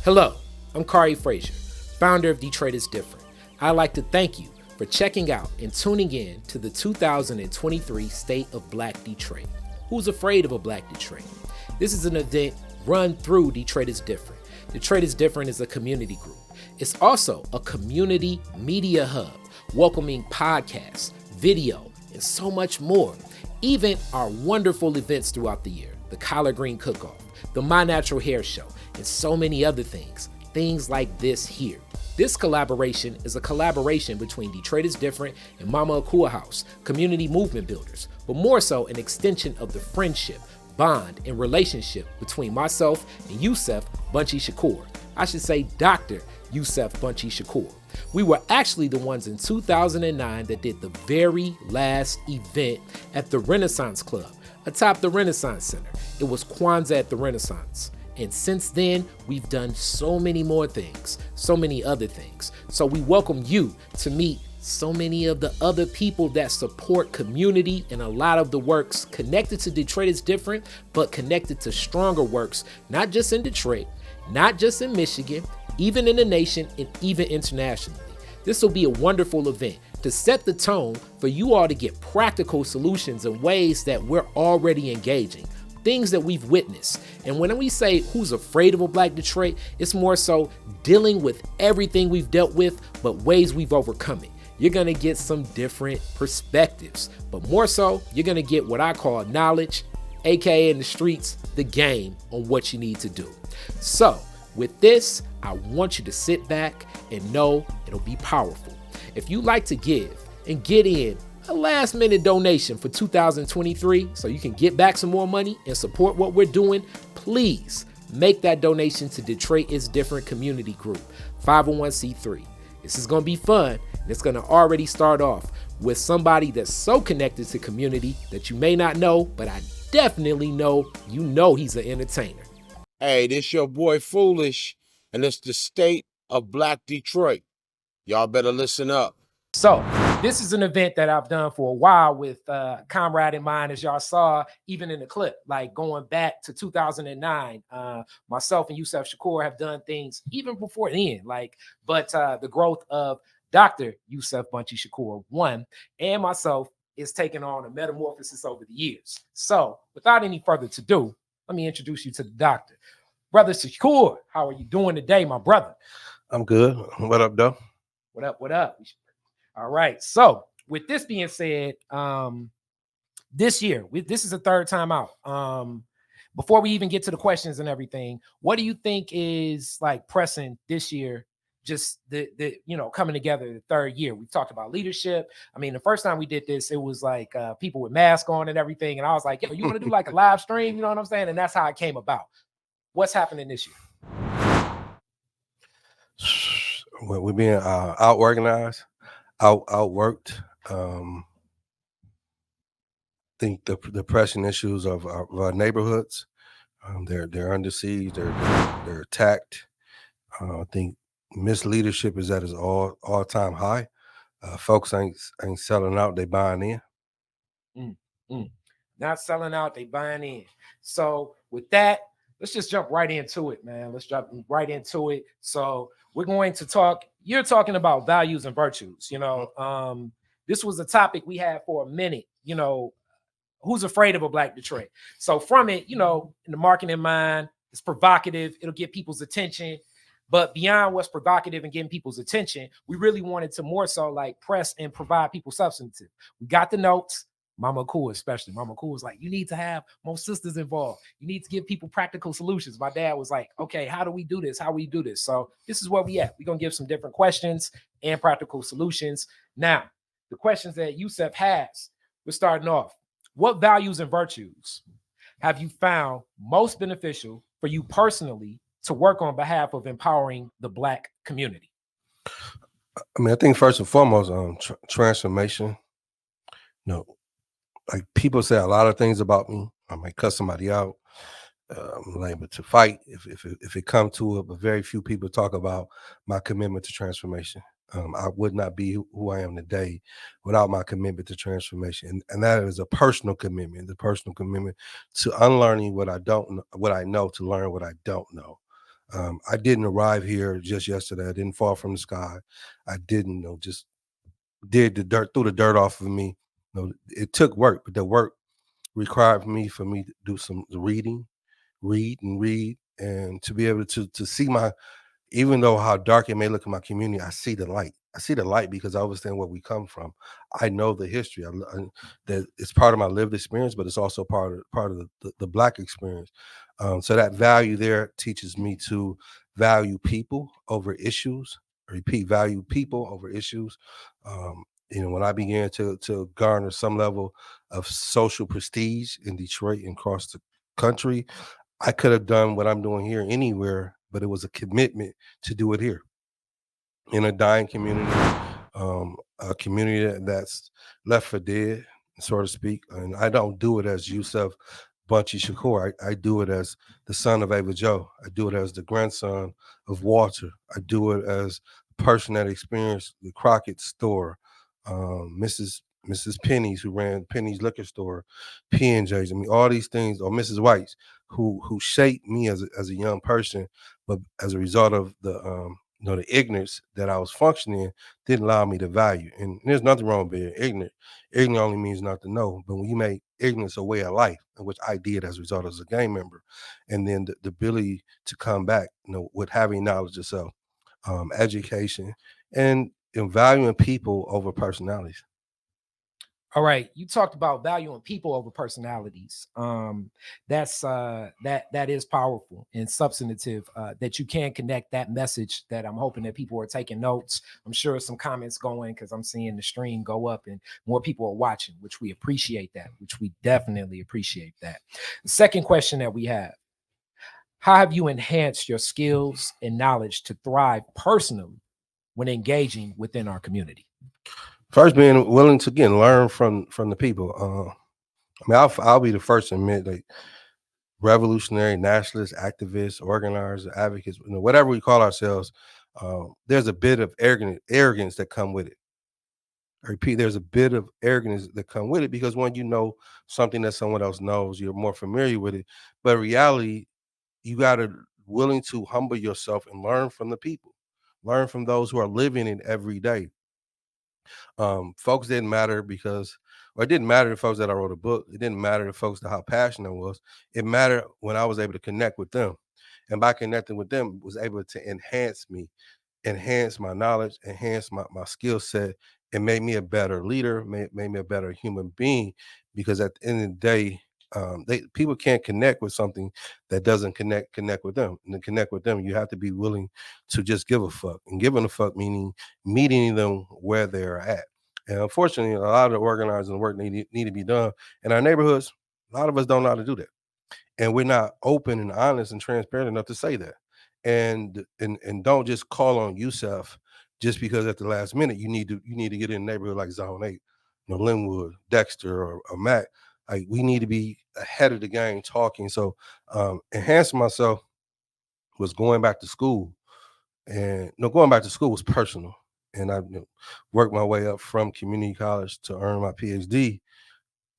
Hello, I'm Khary Frazier, founder of Detroit is Different. I'd like to thank you for checking out and tuning in to the 2023 State of Black Detroit. Who's afraid of a Black Detroit? This is an event run through Detroit is Different. Detroit is Different is a community group. It's also a community media hub, welcoming podcasts, video, and so much more. Even our wonderful events throughout the year, the Collard Green Cook-Off, the My Natural Hair Show, and so many other things like this here. This collaboration is a collaboration between Detroit is Different and Mama Akua House, community movement builders, but more so an extension of the friendship, bond, and relationship between myself and Yusef Bunchy Shakur. I should say Dr. Yusef Bunchy Shakur. We were actually the ones in 2009 that did the very last event at the Renaissance Club, atop the Renaissance Center. It was Kwanzaa at the Renaissance. And since then, we've done so many more things, so many other things. So we welcome you to meet so many of the other people that support community and a lot of the works connected to Detroit is Different, but connected to stronger works, not just in Detroit, not just in Michigan, even in the nation and even internationally. This will be a wonderful event to set the tone for you all to get practical solutions in ways that we're already engaging. Things that we've witnessed. And when we say who's afraid of a Black Detroit, it's more so dealing with everything we've dealt with, but ways we've overcome it. You're gonna get some different perspectives, but more so, you're gonna get what I call knowledge, AKA in the streets, the game on what you need to do. So with this, I want you to sit back and know it'll be powerful. If you like to give and get in a last minute donation for 2023 so you can get back some more money and support what we're doing, please make that donation to Detroit is Different Community Group, 501c3. This is going to be fun, and it's going to already start off with somebody that's so connected to community that you may not know, but I definitely know he's an entertainer. Hey, this your boy Foolish, and it's the State of Black Detroit. Y'all better listen up. So this is an event that I've done for a while with comrade in mind, as y'all saw, even in the clip, like going back to 2009. Myself and Yusef Shakur have done things even before then, but the growth of Dr. Yusef Bunchy Shakur, one, and myself is taking on a metamorphosis over the years. So without any further ado, let me introduce you to the doctor. Brother Shakur, how are you doing today, my brother? I'm good. What up, though? What up, what up? All right. So with this being said, this year, this is the third time out. Before we even get to the questions and everything, what do you think is like pressing this year? Just the coming together the third year. We've talked about leadership. I mean, the first time we did this, it was like people with masks on and everything. And I was like, yo, you want to do like a live stream? You know what I'm saying? And that's how it came about. What's happening this year? Well, we're being out-organized. Outworked. I think the pressing issues of our neighborhoods, they're under siege, they're attacked. I think misleadership is at its all-time high. Folks ain't selling out, they buying in. Not selling out, they buying in. So with that, let's just jump right into it, man. Let's jump right into it. So we're going to talk. You're talking about values and virtues. This was a topic we had for a minute. Who's afraid of a Black Detroit? So from it, in the marketing mind, it's provocative. It'll get people's attention. But beyond what's provocative and getting people's attention, we really wanted to more so like press and provide people substantive. We got the notes. Mama Cool, especially. Mama Cool was like, you need to have more sisters involved. You need to give people practical solutions. My dad was like, okay, how do we do this? How we do this? So this is where we at. We're going to give some different questions and practical solutions. Now, the questions that Yusef has, we're starting off. What values and virtues have you found most beneficial for you personally to work on behalf of empowering the Black community? I mean, I think first and foremost, transformation. Like people say a lot of things about me. I might cut somebody out. I'm able to fight if it comes to it, but very few people talk about my commitment to transformation. I would not be who I am today without my commitment to transformation, and that is a personal commitment. The personal commitment to unlearning what I know, to learn what I don't know. I didn't arrive here just yesterday. I didn't fall from the sky. I didn't just did the dirt, threw the dirt off of me. It took work, but the work required for me to do some reading, read, and to be able to see even though how dark it may look in my community, I see the light. I see the light because I understand where we come from. I know the history. That it's part of my lived experience, but it's also part of the Black experience. So that value there teaches me to value people over issues. I repeat, value people over issues. When I began to garner some level of social prestige in Detroit and across the country, I could have done what I'm doing here anywhere, but it was a commitment to do it here in a dying community, a community that's left for dead, so to speak. And I don't do it as Yusef Bunchy Shakur. I do it as the son of Ava Joe. I do it as the grandson of Walter. I do it as a person that experienced the Crockett store, Mrs. Penny's, who ran Penny's liquor store, P&J's. I mean, all these things, or Mrs. White's, who shaped me as a young person, but as a result of the ignorance that I was functioning in didn't allow me to value. And there's nothing wrong with being ignorant. Ignorant only means not to know. But when you make ignorance a way of life, which I did as a result as a gang member, and then the ability to come back, with having knowledge of self, education, and valuing people over personalities. All right, you talked about valuing people over personalities. That is powerful and substantive. That you can connect that message. That I'm hoping that people are taking notes. I'm sure some comments going because I'm seeing the stream go up and more people are watching, which we appreciate that. Which we definitely appreciate that. The second question that we have: how have you enhanced your skills and knowledge to thrive personally when engaging within our community? First, being willing to again learn from the people. I'll be the first to admit, like, revolutionary, nationalists, activists, organizers, advocates, whatever we call ourselves, there's a bit of arrogance that come with it. I repeat, there's a bit of arrogance that come with it because when you know something that someone else knows, you're more familiar with it. But in reality, you got to willing to humble yourself and learn from the people, learn from those who are living it every day. Folks didn't matter or it didn't matter to folks that I wrote a book. It didn't matter to folks to how passionate I was. It mattered when I was able to connect with them. And by connecting with them, was able to enhance me, enhance my knowledge, enhance my skill set, and made me a better leader, made me a better human being. Because at the end of the day, people can't connect with something that doesn't connect with them. And to connect with them, you have to be willing to just give a fuck. And giving a fuck meaning meeting them where they're at. And unfortunately, a lot of the organizing work need to be done in our neighborhoods. A lot of us don't know how to do that, and we're not open and honest and transparent enough to say that. And don't just call on Yusef just because at the last minute you need to get in a neighborhood like Zone 8, Linwood, Dexter, or Mac. Like, we need to be ahead of the game talking. So enhancing myself was going back to school. And going back to school was personal. And I worked my way up from community college to earn my PhD.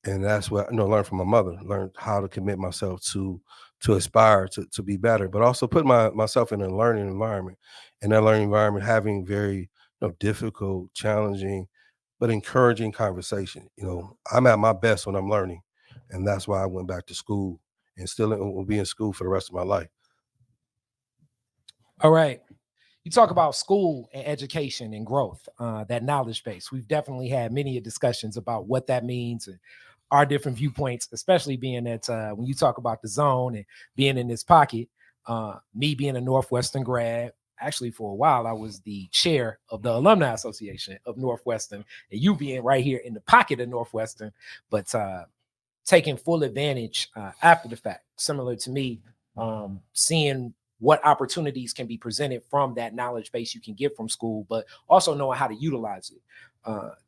And that's what I learned from my mother, learned how to commit myself to aspire to be better, but also put myself in a learning environment. And that learning environment having very difficult, challenging, but encouraging conversation. I'm at my best when I'm learning. And that's why I went back to school and still will be in school for the rest of my life. All right. You talk about school and education and growth, that knowledge base. We've definitely had many discussions about what that means and our different viewpoints, especially being that when you talk about the zone and being in this pocket, me being a Northwestern grad, actually for a while, I was the chair of the Alumni Association of Northwestern, and you being right here in the pocket of Northwestern, but taking full advantage after the fact, similar to me, seeing what opportunities can be presented from that knowledge base you can get from school, but also knowing how to utilize it.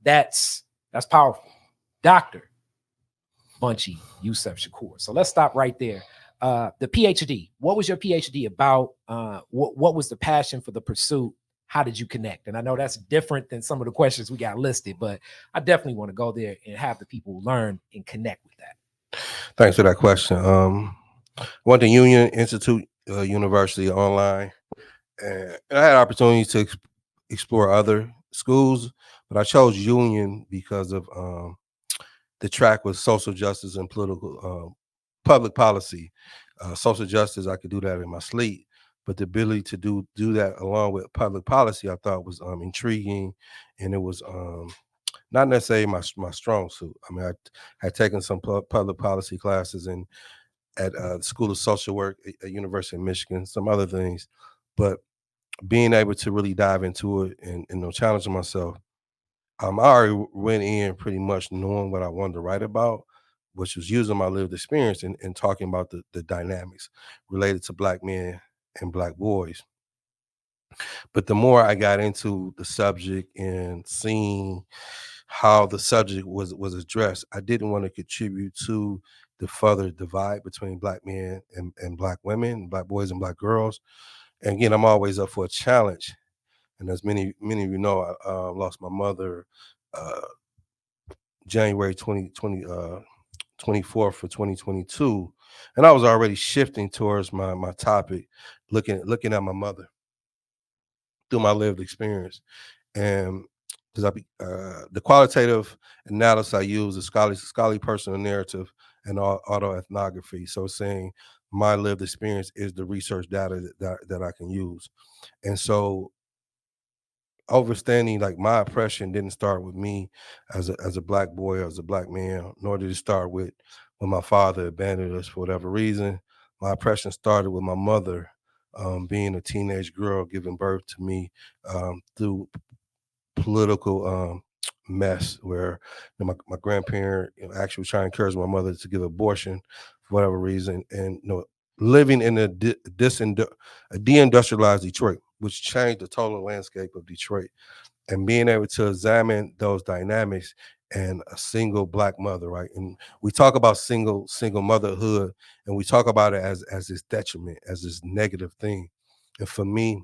That's powerful. Dr. Bunchy Yusef Shakur. So let's stop right there. The PhD, what was your PhD about? What was the passion for the pursuit? How did you connect? And I know that's different than some of the questions we got listed, but I definitely want to go there and have the people learn and connect with that. Thanks for that question. Went to Union Institute university online, and I had opportunities to explore other schools, but I chose Union because of the track was social justice and political public policy. Social justice, I could do that in my sleep, but the ability to do that along with public policy, I thought was intriguing, and it was not necessarily my strong suit. I mean, I had taken some public policy classes and at the School of Social Work at University of Michigan, some other things, but being able to really dive into it and challenging myself, I already went in pretty much knowing what I wanted to write about, which was using my lived experience and talking about the dynamics related to black men and black boys. But the more I got into the subject and seeing how the subject was addressed, I didn't want to contribute to the further divide between black men and black women, black boys and black girls. And again, I'm always up for a challenge. And as many of you know, I lost my mother uh, January 24th of 2022. And I was already shifting towards my topic, looking at my mother through my lived experience. And because the qualitative analysis I use is scholarly personal narrative and autoethnography. So saying my lived experience is the research data that I can use. And so understanding like my oppression didn't start with me as a black boy or as a black man, nor did it start with when my father abandoned us for whatever reason. My oppression started with my mother being a teenage girl, giving birth to me through political mess where my grandparent actually was trying to encourage my mother to give abortion for whatever reason, and living in a deindustrialized Detroit, which changed the total landscape of Detroit, and being able to examine those dynamics and a single black mother, right? And we talk about single motherhood, and we talk about it as this detriment, as this negative thing. And for me,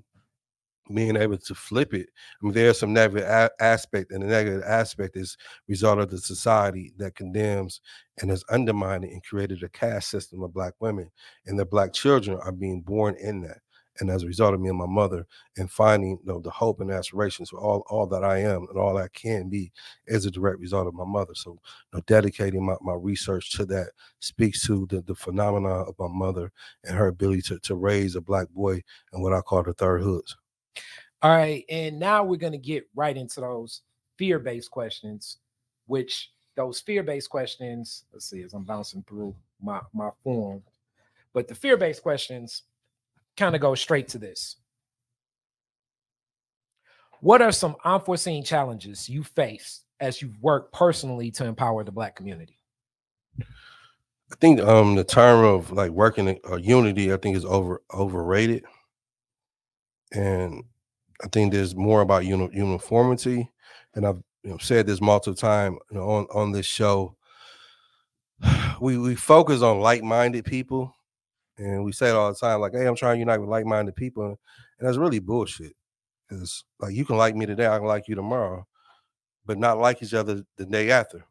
being able to flip it. I mean, there's some negative aspect, and the negative aspect is result of the society that condemns and has undermined and created a caste system of black women, and the black children are being born in that. And as a result of me and my mother, and finding the hope and aspirations for all that I am and all I can be is a direct result of my mother. So dedicating my research to that speaks to the phenomena of my mother and her ability to raise a black boy in what I call the third hoods. All right, and now we're going to get right into those fear-based questions, which those fear-based questions, let's see, as I'm bouncing through my form, but the fear-based questions kind of go straight to this. What are some unforeseen challenges you face as you've worked personally to empower the black community? I think the term of like working unity, I think is overrated, and I think there's more about uniformity. And I've said this multiple times on this show. We focus on like-minded people, and we say it all the time, like, "Hey, I'm trying to unite with like-minded people," and that's really bullshit. Because like you can like me today, I can like you tomorrow, but not like each other the day after.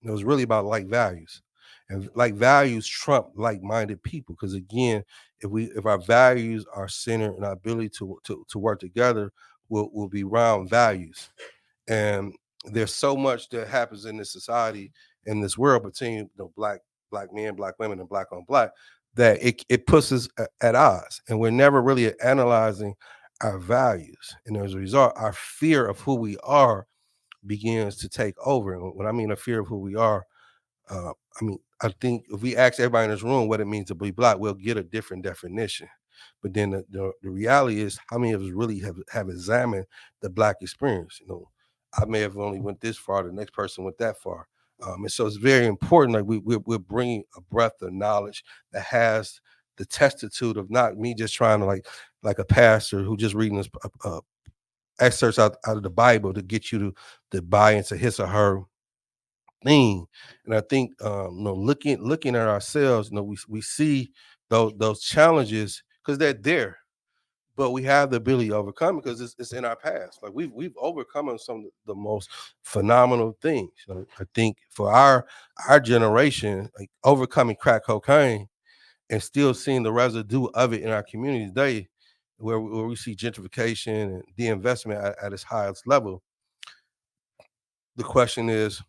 It was really about like values, and like values trump like-minded people. Because again, if our values are centered and our ability to work together will be round values, and there's so much that happens in this society, in this world between black men, black women, and black on black, that it puts us at odds, and we're never really analyzing our values, and as a result, our fear of who we are begins to take over. And when I mean a fear of who we are, uh, I mean, I think if we ask everybody in this room what it means to be black, we'll get a different definition. But then the reality is, how many of us really have examined the black experience? I may have only went this far, the next person went that far. And so it's very important. Like we're bringing a breadth of knowledge that has the testitude of not me just trying to like a pastor who just reading this excerpts out of the Bible to get you to buy into his or her thing. And I think looking at ourselves, we see those challenges because they're there, but we have the ability to overcome it because it's in our past. Like we've overcome some of the most phenomenal things. I think for our generation, like overcoming crack cocaine and still seeing the residue of it in our community today, where we see gentrification and de-investment at its highest level. The question is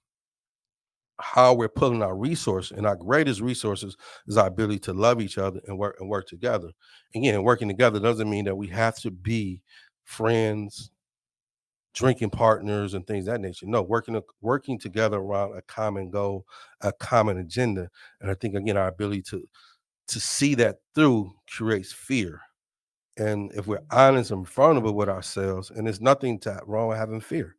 how we're pulling our resource, and our greatest resources is our ability to love each other and work together. Again, working together doesn't mean that we have to be friends, drinking partners, and things of that nature. No, working together around a common goal, a common agenda. And I think, again, our ability to see that through creates fear. And if we're honest and vulnerable with ourselves, and there's nothing wrong with having fear.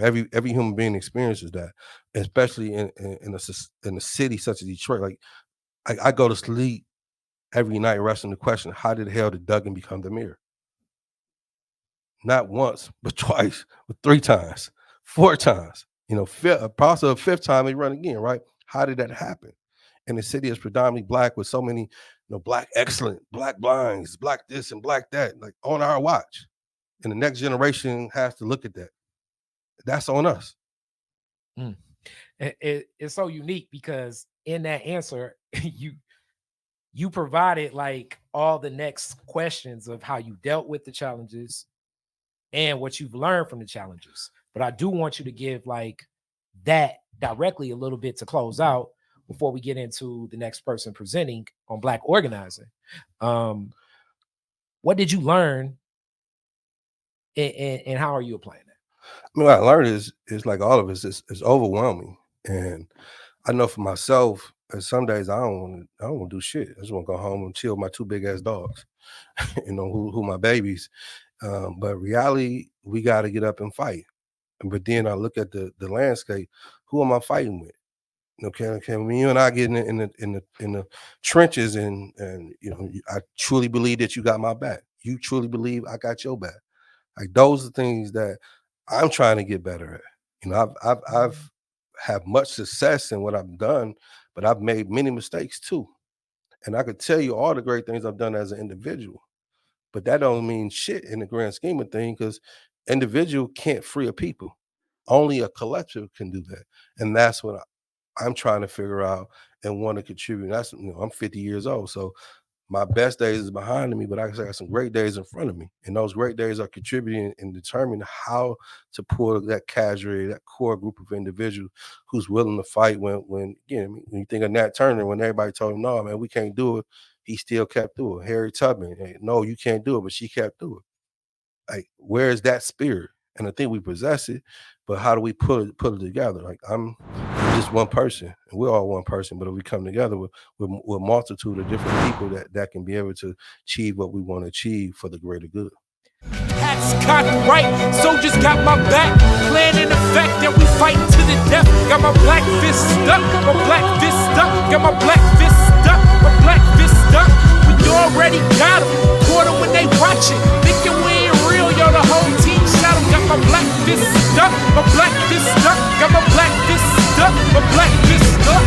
Every human being experiences that, especially in a city such as Detroit. Like I go to sleep every night wrestling the question: how did the hell did Duggan become the mayor? Not once, but twice, but 3 times, 4 times. Possibly a 5th time they run again, right? How did that happen? And the city is predominantly Black, with so many, Black excellent, Black blinds, Black this and Black that, like on our watch. And the next generation has to look at that. That's on us. It's so unique because in that answer, you provided like all the next questions of how you dealt with the challenges and what you've learned from the challenges. But I do want you to give like that directly a little bit to close out before we get into the next person presenting on Black organizing. What did you learn and how are you applying that? I mean, what I learned is like all of us, it's overwhelming. And I know for myself, some days I don't want to do shit. I just want to go home and chill with my 2 big ass dogs, who my babies. But reality, we got to get up and fight. But then I look at the landscape. Who am I fighting with? Okay, when you and I get in the trenches, and I truly believe that you got my back. You truly believe I got your back. Like those are things that I'm trying to get better at. I've had much success in what I've done, but I've made many mistakes too. And I could tell you all the great things I've done as an individual, but that don't mean shit in the grand scheme of things, because individual can't free a people. Only a collective can do that. And that's what I'm trying to figure out and want to contribute. That's, I'm 50 years old, so my best days is behind me, but I got some great days in front of me. And those great days are contributing and determining how to pull that cadre, that core group of individuals who's willing to fight when you think of Nat Turner, when everybody told him, no, man, we can't do it, he still kept doing it. Harriet Tubman, hey, no, you can't do it, but she kept doing it. Like, where is that spirit? And I think we possess it, but how do we put it together? Like, I'm just one person, and we're all one person, but if we come together with a multitude of different people that can be able to achieve what we want to achieve for the greater good. Hats cocked right, soldiers got my back. Plan in effect, and we fighting to the death. Got my black fist stuck, my black fist stuck. Got my black fist stuck, my black fist stuck. We already got them, caught them when they watching. Thinking we ain't real, yo, the whole team shot them. Got my black fist stuck, my black fist stuck. Got my black fist stuck, my black fist stuck.